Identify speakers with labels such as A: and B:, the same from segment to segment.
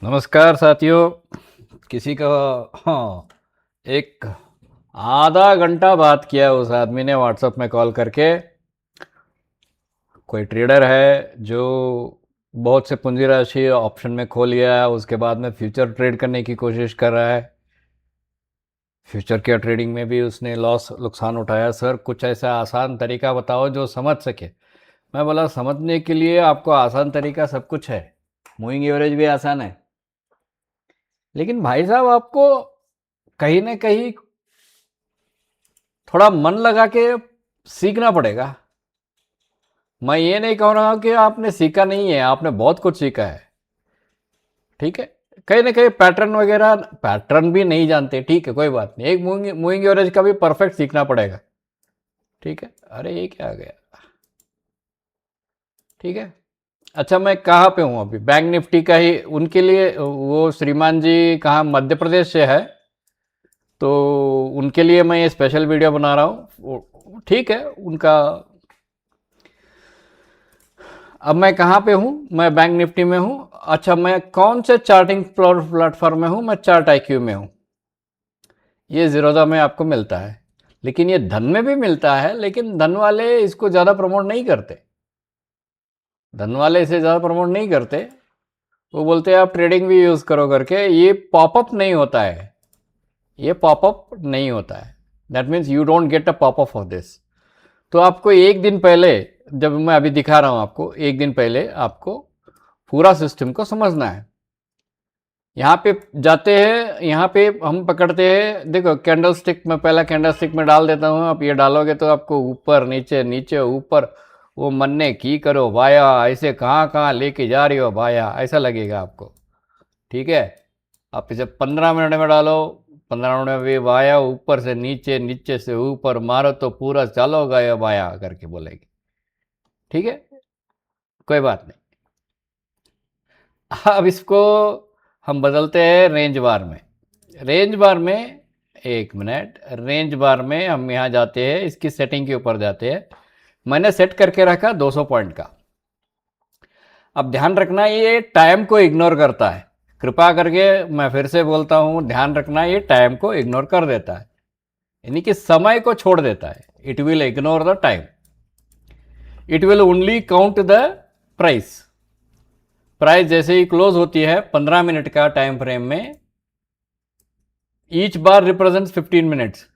A: नमस्कार साथियों। किसी का हाँ एक आधा घंटा बात किया उस आदमी ने व्हाट्सएप में कॉल करके। कोई ट्रेडर है जो बहुत से पूंजी राशि ऑप्शन में खो लिया है, उसके बाद में फ्यूचर ट्रेड करने की कोशिश कर रहा है। फ्यूचर के ट्रेडिंग में भी उसने लॉस नुकसान उठाया। सर कुछ ऐसा आसान तरीका बताओ जो समझ सके। मैं बोला समझने के लिए आपको आसान तरीका सब कुछ है, मूविंग एवरेज भी आसान है, लेकिन भाई साहब आपको कहीं ना कहीं थोड़ा मन लगा के सीखना पड़ेगा। मैं ये नहीं कह रहा हूं कि आपने सीखा नहीं है, आपने बहुत कुछ सीखा है। ठीक है, कहीं ना कहीं पैटर्न वगैरह पैटर्न भी नहीं जानते, ठीक है कोई बात नहीं, एक मूविंग मूविंग एवरेज का भी परफेक्ट सीखना पड़ेगा। ठीक है, अरे ये क्या आ गया। ठीक है, अच्छा मैं कहाँ पे हूँ अभी, बैंक निफ्टी का ही उनके लिए वो श्रीमान जी कहाँ मध्य प्रदेश से है, तो उनके लिए मैं ये स्पेशल वीडियो बना रहा हूँ। ठीक है उनका। अब मैं कहाँ पे हूँ, मैं बैंक निफ्टी में हूँ। अच्छा मैं कौन से चार्टिंग प्लेटफॉर्म में हूँ, मैं चार्ट आईक्यू में हूँ। ये जीरोधा में आपको मिलता है, लेकिन ये धन में भी मिलता है, लेकिन धन वाले इसको ज़्यादा प्रमोट नहीं करते। धन वाले इसे ज़्यादा प्रमोट नहीं करते। वो बोलते हैं आप ट्रेडिंग भी यूज़ करो करके। ये पॉपअप नहीं होता है, ये पॉपअप नहीं होता है। That means you don't get a popup of this. तो आपको एक दिन पहले, जब मैं अभी दिखा रहा हूँ आपको, एक दिन पहले आपको पूरा सिस्टम को समझना है। यहाँ पे जाते हैं, यहाँ पे हम पकड़ते हैं, देखो कैंडल स्टिक में, पहला कैंडल स्टिक में डाल देता हूँ। आप ये डालोगे तो आपको ऊपर नीचे नीचे ऊपर, वो मन्ने की करो भाया, ऐसे कहाँ कहाँ लेके जा रही हो भाया, ऐसा लगेगा आपको। ठीक है, आप इसे 15 मिनट में डालो, 15 मिनट में भी भाया ऊपर से नीचे, नीचे से ऊपर मारो तो पूरा चालो गया भाया करके बोलेगी। ठीक है, कोई बात नहीं। अब इसको हम बदलते हैं रेंज बार में। रेंज बार में, एक मिनट, रेंज बार में हम यहाँ जाते हैं, इसकी सेटिंग के ऊपर जाते हैं। मैंने सेट करके रखा 200 पॉइंट का। अब ध्यान रखना ये टाइम को इग्नोर करता है। कृपा करके मैं फिर से बोलता हूँ, ध्यान रखना ये टाइम को इग्नोर कर देता है, यानी कि समय को छोड़ देता है। It will ignore the time, it will only count the price. Price जैसे ही क्लोज होती है 15 मिनट का टाइम फ्रेम में, ईच बार रिप्रेजेंट्स 15 मिनट्स।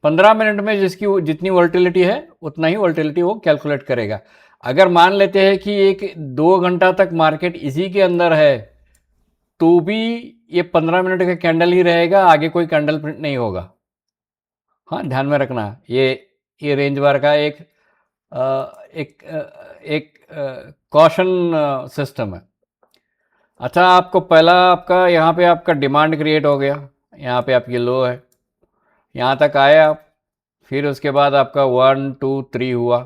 A: 15 मिनट में जिसकी जितनी वोल्टिलिटी है उतना ही वोल्टिलिटी वो कैलकुलेट करेगा। अगर मान लेते हैं कि एक 2 घंटा तक मार्केट इसी के अंदर है, तो भी ये 15 मिनट का कैंडल ही रहेगा, आगे कोई कैंडल प्रिंट नहीं होगा। हाँ ध्यान में रखना, ये रेंज बार का एक कॉशन सिस्टम है। अच्छा आपको पहला आपका यहाँ पे आपका डिमांड क्रिएट हो गया, यहाँ पे आपकी लो है, यहाँ तक आए आप। फिर उसके बाद आपका 1 2 3 हुआ,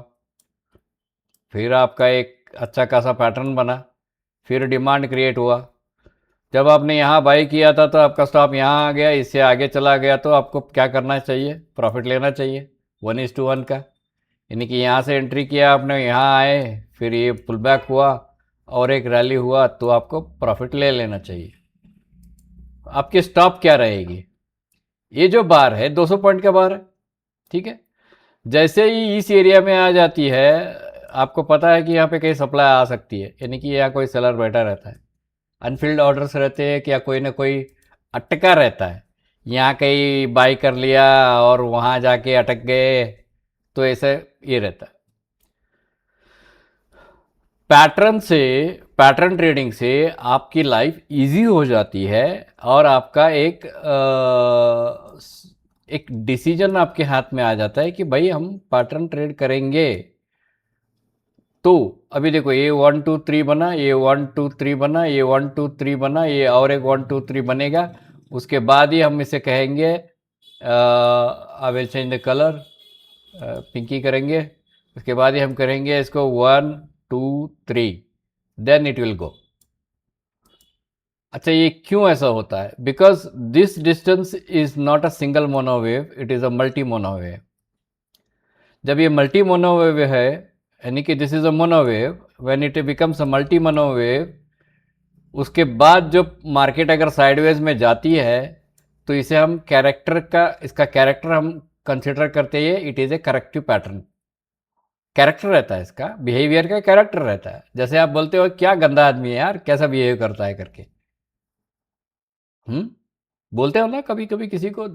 A: फिर आपका एक अच्छा खासा पैटर्न बना, फिर डिमांड क्रिएट हुआ। जब आपने यहाँ बाई किया था तो आपका स्टॉप यहाँ आ गया, इससे आगे चला गया, तो आपको क्या करना चाहिए, प्रॉफिट लेना चाहिए 1:1 का। यानी कि यहाँ से एंट्री किया आपने, यहाँ आए, फिर ये पुल बैक हुआ और एक रैली हुआ, तो आपको प्रॉफिट ले लेना चाहिए। आपकी स्टॉप क्या रहेगी, ये जो बार है 200 पॉइंट का बार है। ठीक है, जैसे ही इस एरिया में आ जाती है, आपको पता है कि यहाँ पे कहीं सप्लाई आ सकती है, यानी कि यहाँ कोई सेलर बैठा रहता है, अनफिल्ड ऑर्डर्स रहते हैं, क्या कोई ना कोई अटका रहता है। यहाँ कहीं बाई कर लिया और वहाँ जाके अटक गए, तो ऐसे ये रहता है। पैटर्न से, पैटर्न ट्रेडिंग से आपकी लाइफ इजी हो जाती है, और आपका एक डिसीजन आपके हाथ में आ जाता है कि भाई हम पैटर्न ट्रेड करेंगे। तो अभी देखो ये 1 2 3 बना, ये 1 2 3 बना, ये 1 2 3 बना, ये और एक 1 2 3 बनेगा। उसके बाद ही हम इसे कहेंगे I will change the colour, पिंकी करेंगे। उसके बाद ही हम करेंगे इसको 1 2 3, देन इट विल गो। अच्छा ये क्यों ऐसा होता है, because this distance is not a single monowave, it is a multi monowave. जब ये मल्टी मोनोवेव है, यानी कि this is a monowave, when it becomes a multi monowave, उसके बाद जो मार्केट अगर साइडवेज में जाती है तो इसे हम कैरेक्टर का, इसका कैरेक्टर हम कंसिडर करते हैं, it is a corrective pattern. Character रहता है इसका, बिहेवियर का कैरेक्टर रहता है। जैसे आप बोलते हो क्या गंदा आदमी है यार, कैसा बिहेव करता है करके, बोलते हो ना कभी कभी किसी को,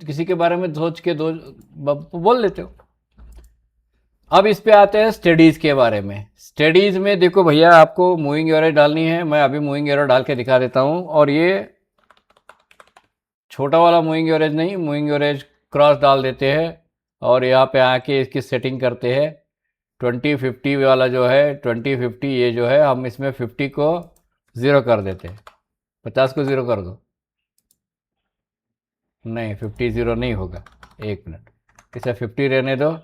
A: किसी के बारे में सोच के दो बोल लेते हो। अब इस पे आते हैं स्टडीज़ के बारे में। स्टडीज़ में देखो भैया, आपको मूविंग एवरेज डालनी है। मैं अभी मूविंग एवरेज डाल के दिखा देता हूँ। और ये छोटा वाला मूविंग एवरेज नहीं, मूविंग एवरेज क्रॉस डाल देते हैं और यहाँ पे आके इसकी सेटिंग करते हैं। 20-50 वाला जो है, 20-50 ये जो है, हम इसमें 50 को 0 कर देते हैं। 50 को 0 कर दो। नहीं, 50 0 नहीं होगा। एक मिनट, इसे 50 रहने दो।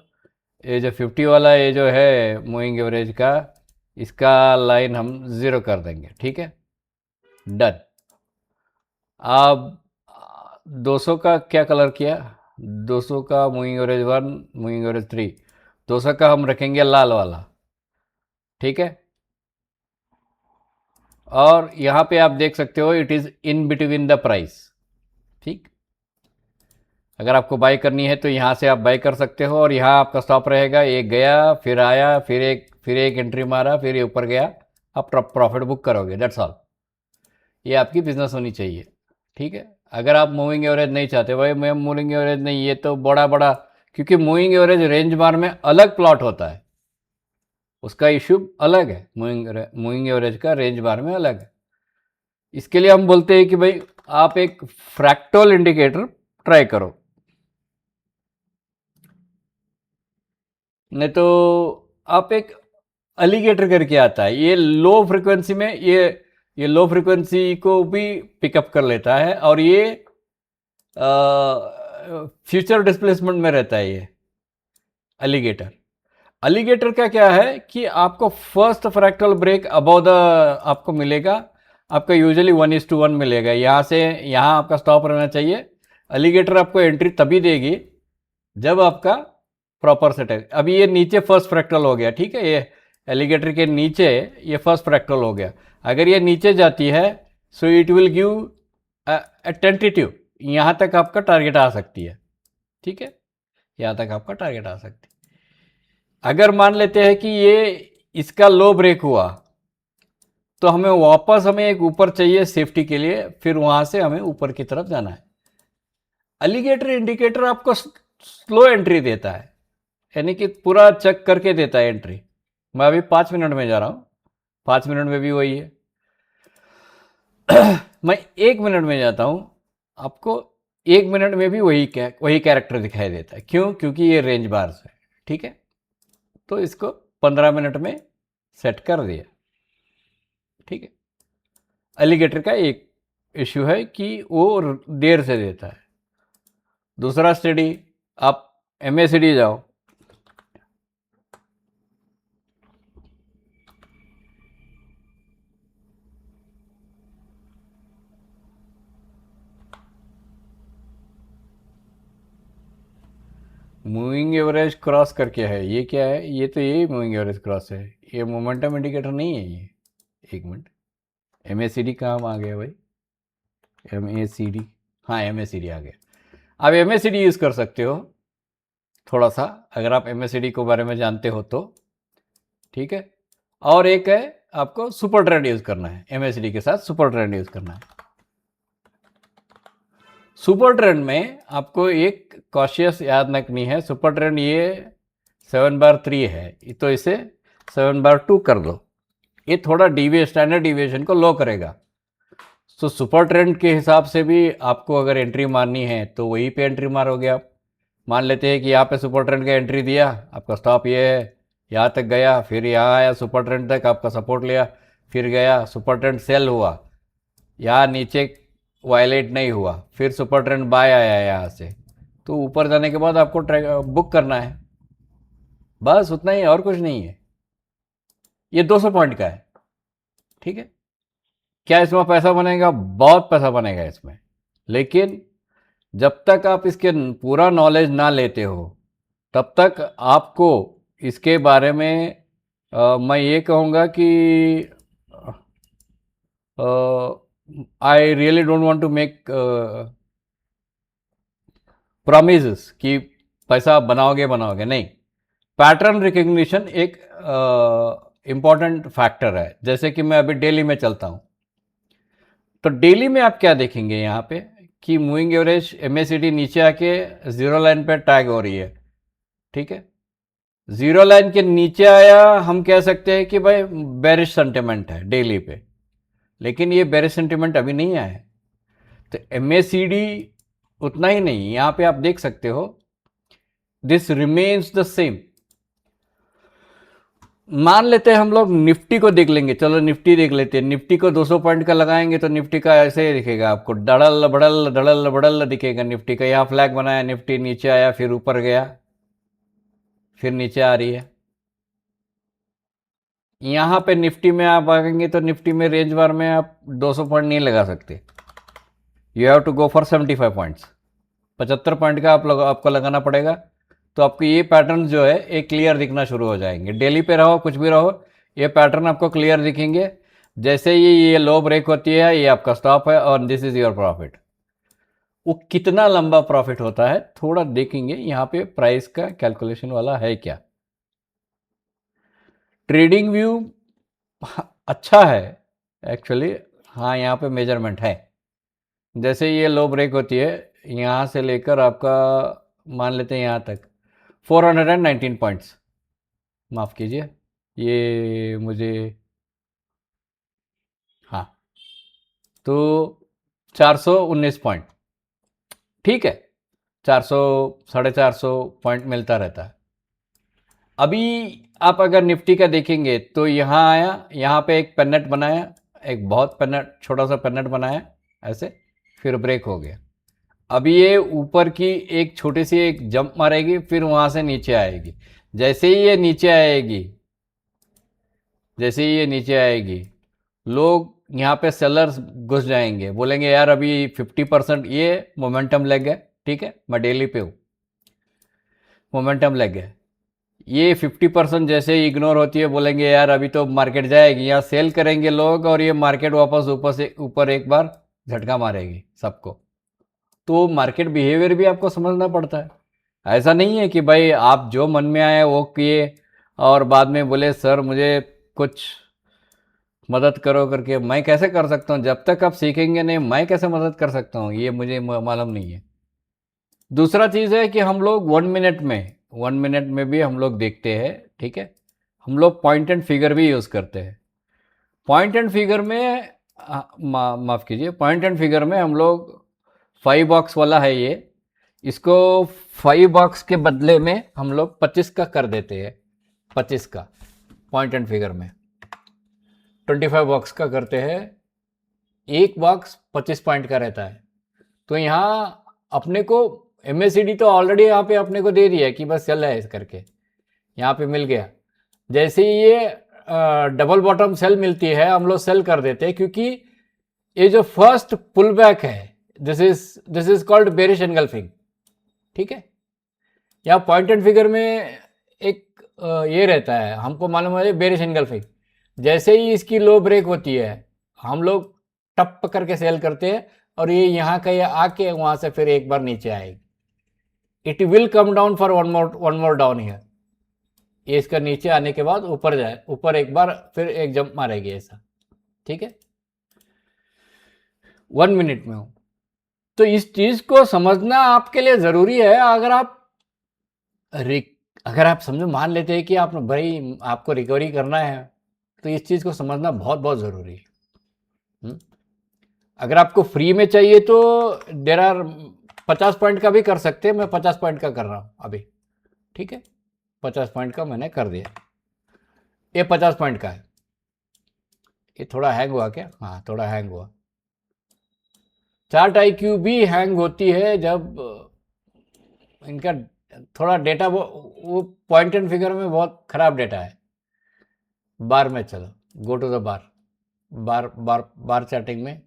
A: ये जो 50 वाला ये जो है मूविंग एवरेज का, इसका लाइन हम 0 कर देंगे। ठीक है, डन। अब 200 का क्या कलर किया, 200 का मूविंग एवरेज 1, मूविंग एवरेज 3, 200 का हम रखेंगे लाल वाला। ठीक है, और यहाँ पे आप देख सकते हो it is in between the price. ठीक, अगर आपको बाई करनी है तो यहाँ से आप बाई कर सकते हो और यहाँ आपका स्टॉप रहेगा। एक गया, फिर आया, फिर एक एंट्री मारा, फिर ये ऊपर गया, आप प्रॉफिट बुक करोगे। That's all. ये आपकी बिजनेस होनी चाहिए। ठीक है, अगर आप मूविंग एवरेज नहीं चाहते, भाई मैं मूविंग एवरेज नहीं, ये तो बड़ा बड़ा, क्योंकि मूविंग एवरेज रेंज बार में अलग प्लॉट होता है, उसका इश्यू अलग है। मूविंग एवरेज का रेंज बार में अलग है। इसके लिए हम बोलते हैं कि भाई आप एक फ्रैक्टल इंडिकेटर ट्राई करो। नहीं तो आप एक अलीगेटर करके आता है, ये लो फ्रिक्वेंसी में, ये लो फ्रिक्वेंसी को भी पिकअप कर लेता है और ये फ्यूचर डिस्प्लेसमेंट में रहता है ये अलीगेटर। अलीगेटर का क्या है कि आपको first fractal break above the आपको मिलेगा, आपका यूजुअली 1:1 मिलेगा। यहाँ से यहाँ आपका स्टॉप रहना चाहिए। अलीगेटर आपको एंट्री तभी देगी जब आपका प्रॉपर सेट है। अभी ये नीचे फर्स्ट फ्रैक्टल हो गया, ठीक है, ये एलिगेटर के नीचे ये फर्स्ट फ्रैक्टल हो गया। अगर ये नीचे जाती है so it will give tentative, यहाँ तक आपका टारगेट आ सकती है। ठीक है, यहाँ तक आपका टारगेट आ सकती है। अगर मान लेते हैं कि ये इसका लो ब्रेक हुआ तो हमें वापस एक ऊपर चाहिए सेफ्टी के लिए, फिर वहाँ से हमें ऊपर की तरफ जाना है। अलीगेटर इंडिकेटर आपको स्लो एंट्री देता है, यानी कि पूरा चेक करके देता है एंट्री। मैं अभी 5 मिनट में जा रहा हूँ, 5 मिनट में भी वही है। मैं 1 मिनट में जाता हूँ, आपको 1 मिनट में भी वही कैरेक्टर दिखाई देता है। क्यों? क्योंकि ये रेंज बार्स है। ठीक है, तो इसको 15 मिनट में सेट कर दिया। ठीक है, एलिगेटर का एक इश्यू है कि वो देर से देता है। दूसरा स्टडी, आप MACD जाओ, मूविंग एवरेज क्रॉस करके है। ये क्या है? ये तो यही मूविंग एवरेज क्रॉस है, ये मोमेंटम इंडिकेटर नहीं है ये। एक मिनट, MACD कहाँ आ गया भाई? MACD, हाँ MACD आ गया। आप MACD यूज़ कर सकते हो थोड़ा सा, अगर आप MACD के बारे में जानते हो तो। ठीक है, और एक है आपको सुपर ट्रेंड यूज़ करना है, MACD के साथ सुपर ट्रेंड यूज़ करना है। सुपर ट्रेंड में आपको एक कॉशियस याद रखनी है। सुपर ट्रेंड ये 7/3 है, तो इसे 7/2 कर दो। ये थोड़ा स्टैंडर्ड डिविएशन को लो करेगा। तो सुपर ट्रेंड के हिसाब से भी आपको अगर एंट्री मारनी है तो वहीं पे एंट्री मारोगे आप। मान लेते हैं कि यहाँ पे सुपर ट्रेंड का एंट्री दिया, आपका स्टॉप ये है, यहाँ तक गया, फिर यहाँ आया सुपर ट्रेंड तक, आपका सपोर्ट लिया, फिर गया, सुपर ट्रेंड सेल हुआ, यहाँ नीचे वायलेट नहीं हुआ, फिर सुपर ट्रेंड बाय आया यहाँ से, तो ऊपर जाने के बाद आपको बुक करना है। बस उतना ही, और कुछ नहीं है। ये 200 पॉइंट का है। ठीक है, क्या इसमें पैसा बनेगा? बहुत पैसा बनेगा इसमें, लेकिन जब तक आप इसके पूरा नॉलेज ना लेते हो तब तक आपको इसके बारे में मैं ये कहूँगा कि I really don't want to make promises कि पैसा बनाओगे बनाओगे नहीं। पैटर्न रिकग्निशन एक इम्पॉर्टेंट फैक्टर है। जैसे कि मैं अभी डेली में चलता हूं, तो डेली में आप क्या देखेंगे यहाँ पे कि मूविंग एवरेज MACD नीचे आके जीरो लाइन पे टैग हो रही है। ठीक है, जीरो लाइन के नीचे आया, हम कह सकते हैं कि भाई बेरिश सेंटिमेंट है डेली पे, लेकिन ये बेरिश सेंटिमेंट अभी नहीं आया है। तो MACD उतना ही नहीं, यहाँ पे आप देख सकते हो दिस रिमेन्स द सेम। मान लेते हैं हम लोग निफ्टी को देख लेंगे, चलो निफ्टी देख लेते हैं। निफ्टी को 200 पॉइंट का लगाएंगे तो निफ्टी का ऐसे ही दिखेगा आपको, डड़ल बड़ल डड़ल बड़ल दिखेगा निफ्टी का। यहाँ फ्लैग बनाया, निफ्टी नीचे आया, फिर ऊपर गया, फिर नीचे आ रही है। यहाँ पे निफ्टी में आप आएंगे तो निफ्टी में रेंज बार में आप 200 पॉइंट नहीं लगा सकते, you have to go for 75 points. 75 point का आपको लगाना पड़ेगा। तो आपको ये पैटर्न जो है एक क्लियर दिखना शुरू हो जाएंगे। डेली पे रहो कुछ भी रहो, ये पैटर्न आपको क्लियर दिखेंगे। जैसे ही ये लो ब्रेक होती है, ये आपका स्टॉप है और दिस इज योर प्रॉफिट। वो कितना लंबा प्रॉफिट होता है थोड़ा देखेंगे, यहाँ पे प्राइस का कैलकुलेशन वाला है क्या। ट्रेडिंग व्यू अच्छा है एक्चुअली, हाँ यहाँ पे मेजरमेंट है। जैसे ये लो ब्रेक होती है, यहाँ से लेकर आपका मान लेते हैं यहाँ तक 419 पॉइंट्स, माफ़ कीजिए ये मुझे, हाँ, तो 419 पॉइंट, ठीक है, 400 450 पॉइंट मिलता रहता है। अभी आप अगर निफ्टी का देखेंगे तो यहाँ आया, यहाँ पे एक पेनेट बनाया, एक बहुत पेनेट, छोटा सा पेनेट बनाया ऐसे, फिर ब्रेक हो गया। अभी ये ऊपर की एक छोटी सी एक जंप मारेगी, फिर वहाँ से नीचे आएगी। जैसे ही ये नीचे आएगी, जैसे ही ये नीचे आएगी, लोग यहाँ पे सेलर्स घुस जाएंगे, बोलेंगे यार अभी 50% ये मोमेंटम लेग है। ठीक है, मैं डेली पे हूँ, मोमेंटम लेग है। ये 50% जैसे ही इग्नोर होती है, बोलेंगे यार अभी तो मार्केट जाएगी, यहाँ सेल करेंगे लोग और ये मार्केट वापस ऊपर से ऊपर एक बार झटका मारेगी सबको। तो मार्केट बिहेवियर भी आपको समझना पड़ता है। ऐसा नहीं है कि भाई आप जो मन में आए वो किए और बाद में बोले सर मुझे कुछ मदद करो करके। मैं कैसे कर सकता हूँ, जब तक आप सीखेंगे नहीं मैं कैसे मदद कर सकता हूँ, ये मुझे मालूम नहीं है। दूसरा चीज़ है कि हम लोग 1 मिनट में भी हम लोग देखते हैं। ठीक है, हम लोग पॉइंट एंड फिगर भी यूज़ करते हैं। पॉइंट एंड फिगर में माफ़ कीजिए, पॉइंट एंड फिगर में हम लोग 5 बॉक्स वाला है ये, इसको 5 बॉक्स के बदले में हम लोग 25 का कर देते हैं। 25 का पॉइंट एंड फिगर में 25 बॉक्स का करते हैं, एक बॉक्स 25 पॉइंट का रहता है। तो यहाँ अपने को MACD तो ऑलरेडी यहाँ पे अपने को दे दिया है कि बस चल रहा है इस करके, यहाँ पे मिल गया। जैसे ही ये डबल बॉटम सेल मिलती है, हम लोग सेल कर देते हैं, क्योंकि ये जो फर्स्ट पुल बैक है this is called bearish engulfing. ठीक है, यहाँ पॉइंट एंड फिगर में एक ये रहता है, हमको मालूम है बेरिश एंगल्फिंग। जैसे ही इसकी लो ब्रेक होती है, हम लोग टप करके सेल करते हैं और ये यहाँ का ये आके वहाँ से फिर एक बार नीचे आएगी। It will come down for one more down here. ये इसका नीचे आने के बाद ऊपर जाए, ऊपर एक बार फिर एक जंप मारेगी ऐसा। ठीक है, 1 मिनट में हूँ। तो इस चीज को समझना आपके लिए जरूरी है। अगर आप समझो, मान लेते हैं कि आप भाई आपको रिकवरी करना है, तो इस चीज को समझना बहुत बहुत जरूरी है। अगर आपको फ्री में चाहिए तो देर आर 50 पॉइंट का भी कर सकते हैं, मैं 50 पॉइंट का कर रहा हूं अभी। ठीक है, 50 पॉइंट का मैंने कर दिया, ये 50 पॉइंट का है। ये थोड़ा हैंग हुआ क्या? हाँ, थोड़ा हैंग हुआ। चार्ट IQ भी हैंग होती है जब इनका थोड़ा डेटा वो पॉइंट एंड फिगर में बहुत खराब डेटा है। बार में चलो, go to the bar charting में,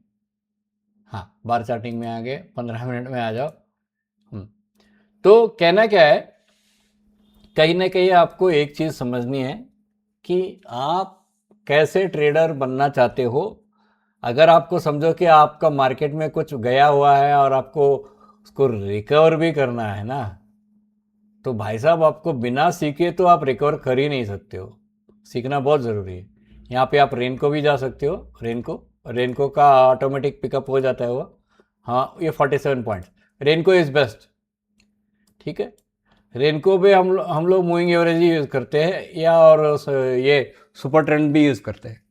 A: हाँ बार चार्टिंग में आ गए, 15 मिनट में आ जाओ। तो कहना क्या है, कहीं ना कहीं आपको एक चीज समझनी है कि आप कैसे ट्रेडर बनना चाहते हो।
B: अगर आपको समझो कि आपका मार्केट में कुछ गया हुआ है और आपको उसको रिकवर भी करना है ना, तो भाई साहब आपको बिना सीखे तो आप रिकवर कर ही नहीं सकते हो। सीखना बहुत ज़रूरी है। यहाँ पे आप रेनको भी जा सकते हो। रेनको का ऑटोमेटिक पिकअप हो जाता है वो। हाँ, ये 47 पॉइंट्स। रेनको is best. ठीक है। रेनको पे हम लोग मूविंग एवरेज ही यूज़ करते हैं, या और ये सुपर ट्रेंड भी यूज़ करते हैं।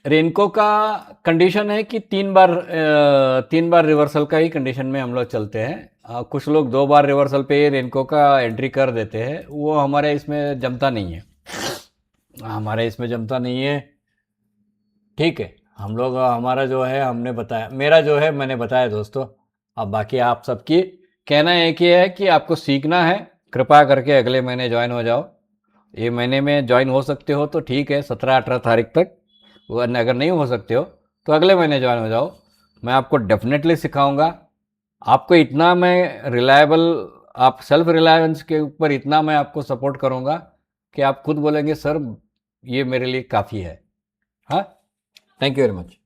B: रेनको का कंडीशन है कि 3 बार रिवर्सल का ही कंडीशन में हम लोग चलते हैं। कुछ लोग 2 बार रिवर्सल पे रेनको का एंट्री कर देते हैं, वो हमारे इसमें जमता नहीं है। ठीक है। हम लोग हमारा जो है हमने बताया, मेरा जो है मैंने बताया दोस्तों। अब बाकी आप सबकी कहना एक ही है कि आपको सीखना है, कृपया करके अगले महीने ज्वाइन हो जाओ। ये महीने में ज्वाइन हो सकते हो तो ठीक है, 17-18 तारीख तक। वरना अगर नहीं हो सकते हो तो अगले महीने ज्वाइन हो जाओ। मैं आपको डेफिनेटली सिखाऊंगा। आपको इतना मैं रिलायबल, आप सेल्फ रिलायंस के ऊपर इतना मैं आपको सपोर्ट करूंगा कि आप खुद बोलेंगे सर ये मेरे लिए काफ़ी है। हाँ, थैंक यू वेरी मच।